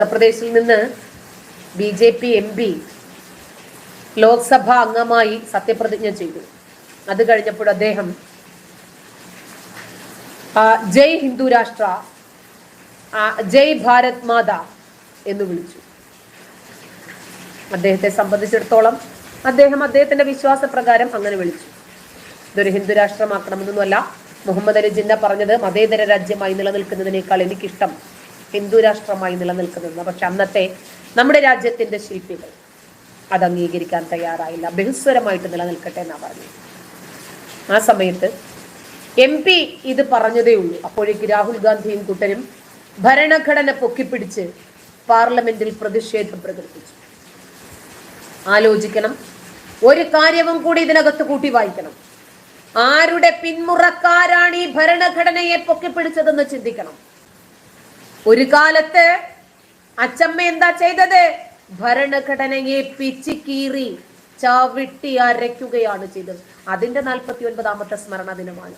ഉത്തർപ്രദേശിൽ നിന്ന് BJP MP Lok Sabha അംഗമായി സത്യപ്രതിജ്ഞ ചെയ്തു. അത് കഴിഞ്ഞപ്പോൾ അദ്ദേഹം ജയ് ഹിന്ദു രാഷ്ട്ര, ജയ് ഭാരത് മാത എന്ന് വിളിച്ചു. അദ്ദേഹത്തെ സംബന്ധിച്ചിടത്തോളം അദ്ദേഹത്തിന്റെ വിശ്വാസപ്രകാരം അങ്ങനെ വിളിച്ചു. ഇതൊരു ഹിന്ദു രാഷ്ട്രമാക്കണമെന്നൊന്നുമല്ല. മുഹമ്മദ് അലി ജിന്ന പറഞ്ഞത് മതേതര രാജ്യമായി നിലനിൽക്കുന്നതിനേക്കാൾ എനിക്കിഷ്ടം ഹിന്ദു രാഷ്ട്രമായി നിലനിൽക്കുന്നത്. പക്ഷെ അന്നത്തെ നമ്മുടെ രാജ്യത്തിന്റെ ശില്പികൾ അത് അംഗീകരിക്കാൻ തയ്യാറായില്ല. ബഹുസ്വരമായിട്ട് നിലനിൽക്കട്ടെ എന്നാ പറഞ്ഞു. ആ സമയത്ത് MP ഇത് പറഞ്ഞതേ ഉള്ളൂ. അപ്പോഴേക്ക് രാഹുൽ ഗാന്ധിയും കൂട്ടരും ഭരണഘടന പൊക്കിപ്പിടിച്ച് പാർലമെന്റിൽ പ്രതിഷേധം പ്രകടിപ്പിച്ചു. ആലോചിക്കണം, ഒരു കാര്യവും കൂടി ഇതിനകത്ത് കൂട്ടി വായിക്കണം. ആരുടെ പിന്മുറക്കാരാണ് ഈ ഭരണഘടനയെ പൊക്കിപ്പിടിച്ചതെന്ന് ചിന്തിക്കണം. ഒരു കാലത്ത് അച്ചമ്മ എന്താ ചെയ്തത്? ഭരണഘടനയെ പിച്ചിക്കീറി ചവിട്ടി അരയ്ക്കുകയാണ് ചെയ്തത്. അതിന്റെ 49ാമത്തെ സ്മരണ ദിനമാണ്.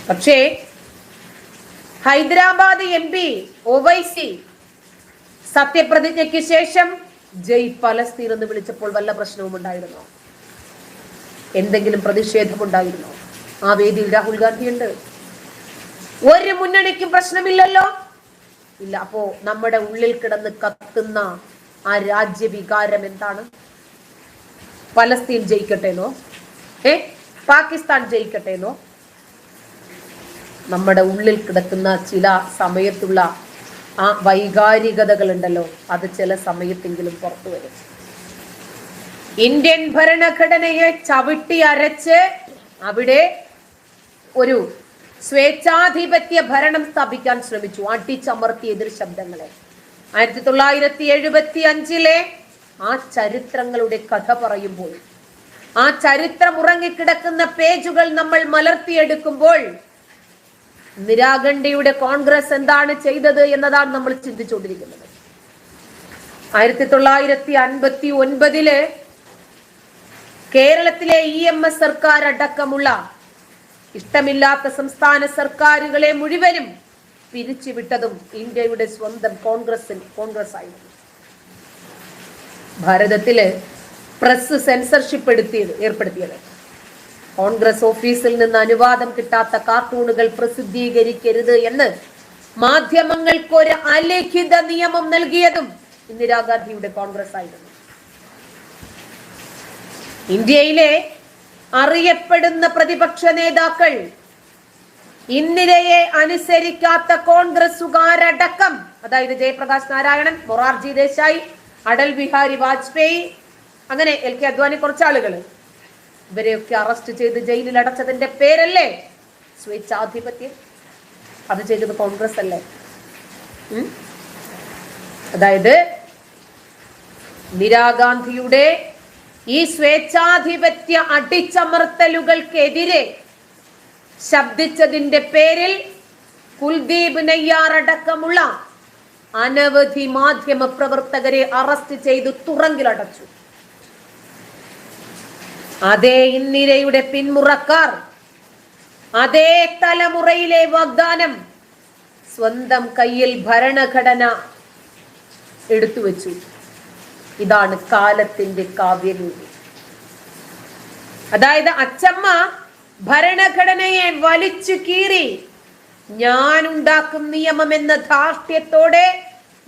പക്ഷേ ഹൈദരാബാദ് MP ഒവൈസി സത്യപ്രതിജ്ഞയ്ക്ക് ശേഷം ജയ് പലസ്തീൻ എന്ന് വിളിച്ചപ്പോൾ വല്ല പ്രശ്നവും ഉണ്ടായിരുന്നോ? എന്തെങ്കിലും പ്രതിഷേധമുണ്ടായിരുന്നോ? ആ വേദിയിൽ രാഹുൽ ഗാന്ധി ഉണ്ട്. ഒരു മുന്നണിക്കും പ്രശ്നമില്ലല്ലോ. ഇല്ല. അപ്പോ നമ്മുടെ ഉള്ളിൽ കിടന്ന് കത്തുന്ന ആ രാജ്യവികാരം എന്താണ്? പലസ്തീൻ ജയിക്കട്ടെന്നോ? പാകിസ്ഥാൻ ജയിക്കട്ടെന്നോ? നമ്മുടെ ഉള്ളിൽ കിടക്കുന്ന ചില സമയത്തുള്ള ആ വൈകാരികതകൾ ഉണ്ടല്ലോ, അത് ചില സമയത്തെങ്കിലും പുറത്തു വരും. ഇന്ത്യൻ ഭരണഘടനയെ ചവിട്ടി അരച്ച് അവിടെ ഒരു സ്വേച്ഛാധിപത്യ ഭരണം സ്ഥാപിക്കാൻ ശ്രമിച്ചു. അടിച്ചമർത്തിയ എതിർ ശബ്ദങ്ങളെ 1975 ആ ചരിത്രങ്ങളുടെ കഥ പറയുമ്പോൾ, ആ ചരിത്രം ഉറങ്ങിക്കിടക്കുന്ന പേജുകൾ നമ്മൾ മലർത്തിയെടുക്കുമ്പോൾ നിരാഗണ്ഡിയുടെ കോൺഗ്രസ് എന്താണ് ചെയ്തത് എന്നതാണ് നമ്മൾ ചിന്തിച്ചുകൊണ്ടിരിക്കുന്നത്. 1959 കേരളത്തിലെ EMS സർക്കാർ അടക്കമുള്ള ഇഷ്ടമില്ലാത്ത സംസ്ഥാന സർക്കാരുകളെ മുഴുവനും പിരിച്ചുവിട്ടതും ഇന്ത്യയുടെ സ്വന്തം കോൺഗ്രസ് ആയിരുന്നു. ഭാരതത്തില് പ്രസ് സെൻസർഷിപ്പ് ഏർപ്പെടുത്തിയത്, കോൺഗ്രസ് ഓഫീസിൽ നിന്ന് അനുവാദം കിട്ടാത്ത കാർട്ടൂണുകൾ പ്രസിദ്ധീകരിക്കരുത് എന്ന് മാധ്യമങ്ങൾക്ക് ഒരു അലിഖിത നിയമം നൽകിയതും ഇന്ദിരാഗാന്ധിയുടെ കോൺഗ്രസ് ആയിരുന്നു. ഇന്ത്യയിലെ അറിയപ്പെടുന്ന പ്രതിപക്ഷ നേതാക്കൾ ഇന്ദിരയെ അനുസരിക്കാത്ത കോൺഗ്രസുകാരടക്കം, അതായത് ജയപ്രകാശ് നാരായണൻ, മൊറാർജി ദേശായി, അടൽ ബിഹാരി വാജ്പേയി, അങ്ങനെ LK അദ്വാനി, കുറച്ചാളുകൾ, ഇവരെയൊക്കെ അറസ്റ്റ് ചെയ്ത് ജയിലിൽ അടച്ചതിന്റെ പേരല്ലേ സ്വേച്ഛാധിപത്യം? അത് ചെയ്തത് കോൺഗ്രസ് അല്ലേ? അതായത് ഇന്ദിരാഗാന്ധിയുടെ ഈ സ്വേച്ഛാധിപത്യ അടിച്ചമർത്തലുകൾക്കെതിരെ ശബ്ദിച്ചതിന്റെ പേരിൽ കുൽദീപ് നയ്യാർ അടക്കമുള്ള അനവധി മാധ്യമ പ്രവർത്തകരെ അറസ്റ്റ് ചെയ്ത് തുറങ്കിലടച്ചു. അതേ ഇന്ദിരയുടെ പിന്മുറക്കാർ അതേ തലമുറയിലെ വാഗ്ദാനം സ്വന്തം കയ്യിൽ ഭരണഘടന എടുത്തുവെച്ചു. ഇതാണ് കാലത്തിന്റെ കാവ്യനീതി. അതായത് അച്ചമ്മ ഭരണഘടനയെ വലിച്ചു കീറി ഞാൻ ഉണ്ടാക്കും നിയമം എന്ന ധാർഷ്ട്യത്തോടെ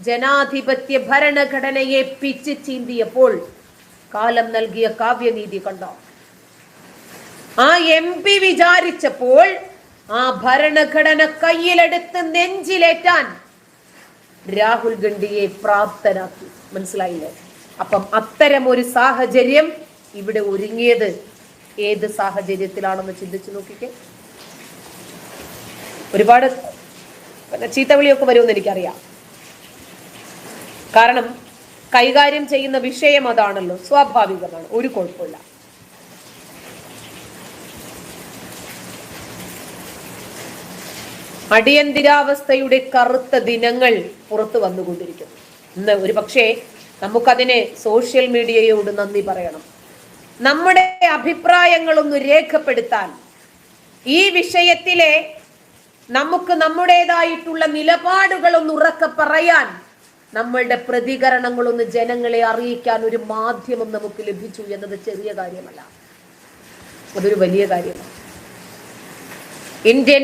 ജനാധിപത്യ ഭരണഘടനയെ പിച്ച് ചീന്തിയപ്പോൾ കാലം നൽകിയ കാവ്യനീതി കണ്ടോ? ആ MP വിചാരിച്ചപ്പോൾ ആ ഭരണഘടന കയ്യിലെടുത്ത് നെഞ്ചിലേറ്റാൻ രാഹുൽ ഗാന്ധിയെ പ്രാപ്തനാക്കി. മനസ്സിലായില്ലേ? അപ്പം അത്തരം ഒരു സാഹചര്യം ഇവിടെ ഒരുങ്ങിയത് ഏത് സാഹചര്യത്തിലാണെന്ന് ചിന്തിച്ചു നോക്കിക്കേ. ഒരുപാട് ചീത്തവിളിയൊക്കെ വരുമെന്ന് എനിക്കറിയാം. കാരണം കൈകാര്യം ചെയ്യുന്ന വിഷയം അതാണല്ലോ, സ്വാഭാവികമാണ്, ഒരു കുഴപ്പമില്ല. അടിയന്തരാവസ്ഥയുടെ കറുത്ത ദിനങ്ങൾ പുറത്തു വന്നുകൊണ്ടിരിക്കുന്നു. ഇന്ന് ഒരു പക്ഷേ നമുക്കതിനെ സോഷ്യൽ മീഡിയയോട് നന്ദി പറയണം. നമ്മുടെ അഭിപ്രായങ്ങളൊന്ന് രേഖപ്പെടുത്താൻ, ഈ വിഷയത്തിലെ നമുക്ക് നമ്മുടേതായിട്ടുള്ള നിലപാടുകളൊന്ന് ഉറക്കെ പറയാൻ, നമ്മളുടെ പ്രതികരണങ്ങളൊന്ന് ജനങ്ങളെ അറിയിക്കാൻ ഒരു മാധ്യമം നമുക്ക് ലഭിച്ചു എന്നത് ചെറിയ കാര്യമല്ല, അതൊരു വലിയ കാര്യമാണ്. ഇന്ത്യൻ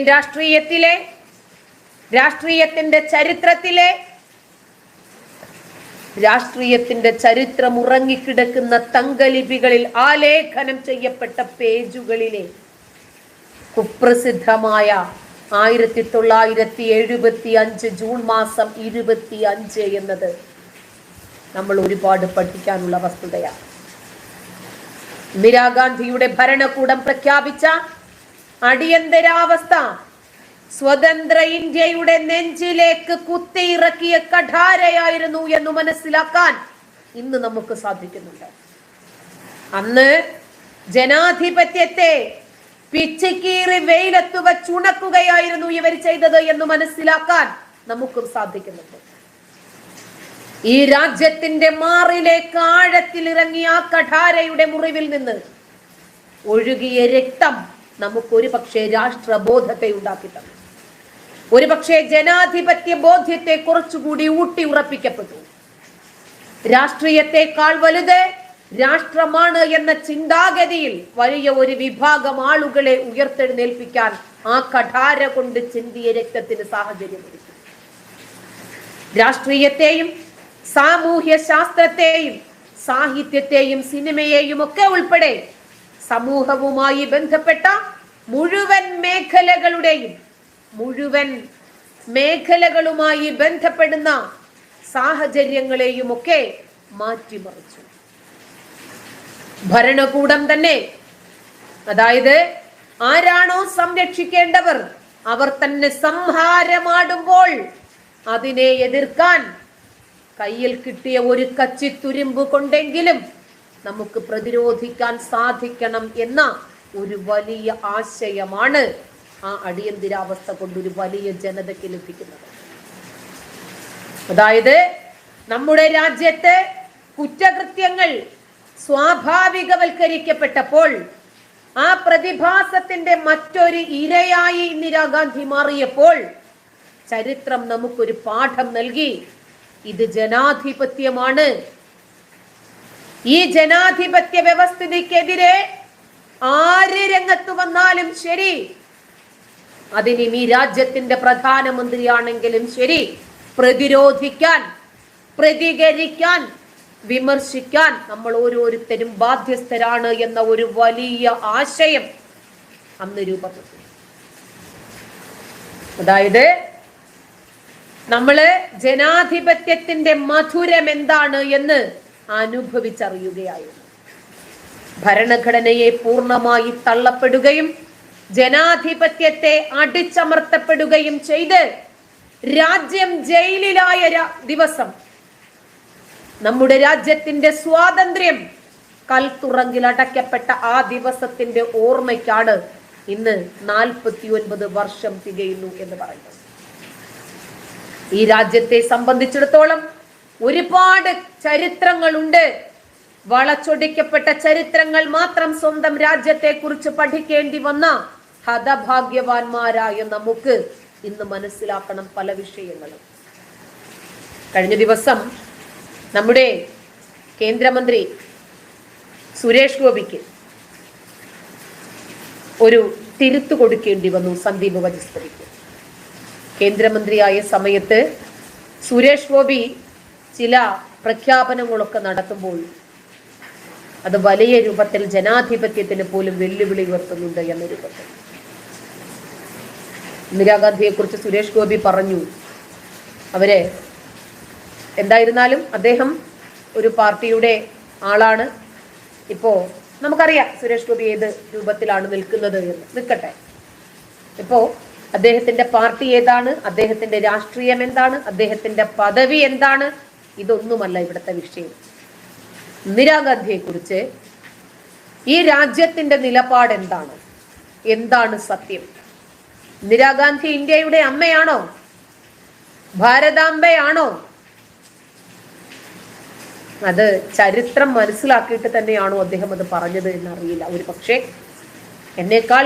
രാഷ്ട്രീയത്തിന്റെ ചരിത്രം ഉറങ്ങിക്കിടക്കുന്ന തങ്കലിപികളിൽ ആലേഖനം ചെയ്യപ്പെട്ട പേജുകളിലെ കുപ്രസിദ്ധമായ 1975 ജൂൺ മാസം 25 എന്നത് നമ്മൾ ഒരുപാട് പഠിക്കാനുള്ള വസ്തുതയാണ്. ഇന്ദിരാഗാന്ധിയുടെ ഭരണകൂടം പ്രഖ്യാപിച്ച അടിയന്തരാവസ്ഥ സ്വതന്ത്ര ഇന്ത്യയുടെ നെഞ്ചിലേക്ക് കുത്തിയിറക്കിയ കഠാരയായിരുന്നു എന്ന് മനസ്സിലാക്കാൻ ഇന്ന് നമുക്ക് സാധിക്കുന്നുണ്ട്. അന്ന് ജനാധിപത്യത്തെ പിച്ചിക്കീറി വെയിലത്ത് വച്ചുണക്കുകയായിരുന്നു ഇവർ ചെയ്തത് എന്ന് മനസ്സിലാക്കാൻ നമുക്കും സാധിക്കുന്നുണ്ട്. ഈ രാജ്യത്തിന്റെ മാറിലേക്ക് ആഴത്തിൽ ഇറങ്ങിയ ആ കഠാരയുടെ മുറിവിൽ നിന്ന് ഒഴുകിയ രക്തം നമുക്കൊരു പക്ഷേ രാഷ്ട്രബോധത്തെ ഉണ്ടാക്കി തന്നു. ഒരുപക്ഷെ ജനാധിപത്യ ബോധ്യത്തെ കുറച്ചുകൂടി ഊട്ടി ഉറപ്പിക്കപ്പെട്ടു. രാഷ്ട്രീയത്തെക്കാൾ വലുത് രാഷ്ട്രമാണ് എന്ന ചിന്താഗതിയിൽ വലിയ ഒരു വിഭാഗം ആളുകളെ ഉയർത്തെഴുന്നേൽപ്പിക്കാൻ ആ കഠാര കൊണ്ട് ചിന്തിയ രക്തത്തിന് സാഹചര്യമൊരുക്കി. രാഷ്ട്രീയത്തെയും സാമൂഹ്യ ശാസ്ത്രത്തെയും സാഹിത്യത്തെയും സിനിമയെയും ഒക്കെ ഉൾപ്പെടെ സമൂഹവുമായി ബന്ധപ്പെട്ട മുഴുവൻ മേഖലകളുമായി ബന്ധപ്പെടുന്ന സാഹചര്യങ്ങളെയും ഒക്കെ മാറ്റിമറിച്ചു. ഭരണകൂടം തന്നെ, അതായത് ആരാണോ സംരക്ഷിക്കേണ്ടവർ അവർ തന്നെ സംഹാരമാടുമ്പോൾ അതിനെ എതിർക്കാൻ കയ്യിൽ കിട്ടിയ ഒരു കച്ചിത്തുരുമ്പ് കൊണ്ടെങ്കിലും നമുക്ക് പ്രതിരോധിക്കാൻ സാധിക്കണം എന്ന ഒരു വലിയ ആശയമാണ് ആ അടിയന്തരാവസ്ഥ കൊണ്ടൊരു വലിയ ജനതയ്ക്ക് ലഭിക്കുന്നത്. അതായത് നമ്മുടെ രാജ്യത്ത് കുറ്റകൃത്യങ്ങൾ സ്വാഭാവികവൽക്കരിക്കപ്പെട്ടപ്പോൾ ആ പ്രതിഭാസത്തിന്റെ മറ്റൊരു ഇരയായി ഇന്ദിരാഗാന്ധി മാറിയപ്പോൾ ചരിത്രം നമുക്കൊരു പാഠം നൽകി. ഇത് ജനാധിപത്യമാണ്. ഈ ജനാധിപത്യ വ്യവസ്ഥിതിക്കെതിരെ ആര് രംഗത്ത് വന്നാലും ശരി, അതിന് ഈ രാജ്യത്തിന്റെ പ്രധാനമന്ത്രിയാണെങ്കിലും ശരി, പ്രതിരോധിക്കാൻ, പ്രതികരിക്കാൻ, വിമർശിക്കാൻ നമ്മൾ ഓരോരുത്തരും ബാധ്യസ്ഥരാണ് എന്ന ഒരു വലിയ ആശയം അന്ന് രൂപപ്പെട്ടു. അതായത് നമ്മള് ജനാധിപത്യത്തിന്റെ മധുരം എന്താണ് എന്ന് അനുഭവിച്ചറിയുകയായിരുന്നു. ഭരണഘടനയെ പൂർണ്ണമായി തള്ളപ്പെടുകയും ജനാധിപത്യത്തെ അടിച്ചമർത്തപ്പെടുകയും ചെയ്ത് രാജ്യം ജയിലിലായ ദിവസം, നമ്മുടെ രാജ്യത്തിന്റെ സ്വാതന്ത്ര്യം കൽത്തുറങ്കിൽ അടയ്ക്കപ്പെട്ട ആ ദിവസത്തിന്റെ ഓർമ്മയ്ക്കാണ് ഇന്ന് 49 വർഷം തികയുന്നു എന്ന് പറയുന്നത്. ഈ രാജ്യത്തെ സംബന്ധിച്ചിടത്തോളം ഒരുപാട് ചരിത്രങ്ങളുണ്ട്. വളച്ചൊടിക്കപ്പെട്ട ചരിത്രങ്ങൾ മാത്രം സ്വന്തം രാജ്യത്തെ കുറിച്ച് പഠിക്കേണ്ടി വന്ന ഹതഭാഗ്യവാന്മാരായ നമുക്ക് ഇന്ന് മനസ്സിലാക്കണം പല വിഷയങ്ങളും. കഴിഞ്ഞ ദിവസം നമ്മുടെ കേന്ദ്രമന്ത്രി സുരേഷ് ഗോപിക്ക് ഒരു തിരുത്തു കൊടുക്കേണ്ടി വന്നു. സന്ദീപ് വചസ്പതിക്ക് കേന്ദ്രമന്ത്രിയായ സമയത്ത് സുരേഷ് ഗോപി ചില പ്രഖ്യാപനങ്ങളൊക്കെ നടത്തുമ്പോൾ അത് വലിയ രൂപത്തിൽ ജനാധിപത്യത്തിന് പോലും വെല്ലുവിളി ഉയർത്തുന്നുണ്ട് എന്ന രൂപത്തിൽ. ഇന്ദിരാഗാന്ധിയെ കുറിച്ച് സുരേഷ് ഗോപി പറഞ്ഞു, അവരെ എന്തായിരുന്നാലും അദ്ദേഹം ഒരു പാർട്ടിയുടെ ആളാണ്. ഇപ്പോ നമുക്കറിയാം സുരേഷ് ഗോപി ഏത് രൂപത്തിലാണ് നിൽക്കുന്നത് എന്ന്. നിൽക്കട്ടെ, ഇപ്പോ അദ്ദേഹത്തിന്റെ പാർട്ടി ഏതാണ്, അദ്ദേഹത്തിന്റെ രാഷ്ട്രീയം എന്താണ്, അദ്ദേഹത്തിന്റെ പദവി എന്താണ്, ഇതൊന്നുമല്ല ഇവിടുത്തെ വിഷയം. ഇന്ദിരാഗാന്ധിയെ കുറിച്ച് ഈ രാജ്യത്തിന്റെ നിലപാട് എന്താണ്, എന്താണ് സത്യം? ഇന്ദിരാഗാന്ധി ഇന്ത്യയുടെ അമ്മയാണോ, ഭാരതാംബയാണോ? അത് ചരിത്രം മനസ്സിലാക്കിയിട്ട് തന്നെയാണോ അദ്ദേഹം അത് പറഞ്ഞത് എന്നറിയില്ല. ഒരു പക്ഷേ എന്നേക്കാൾ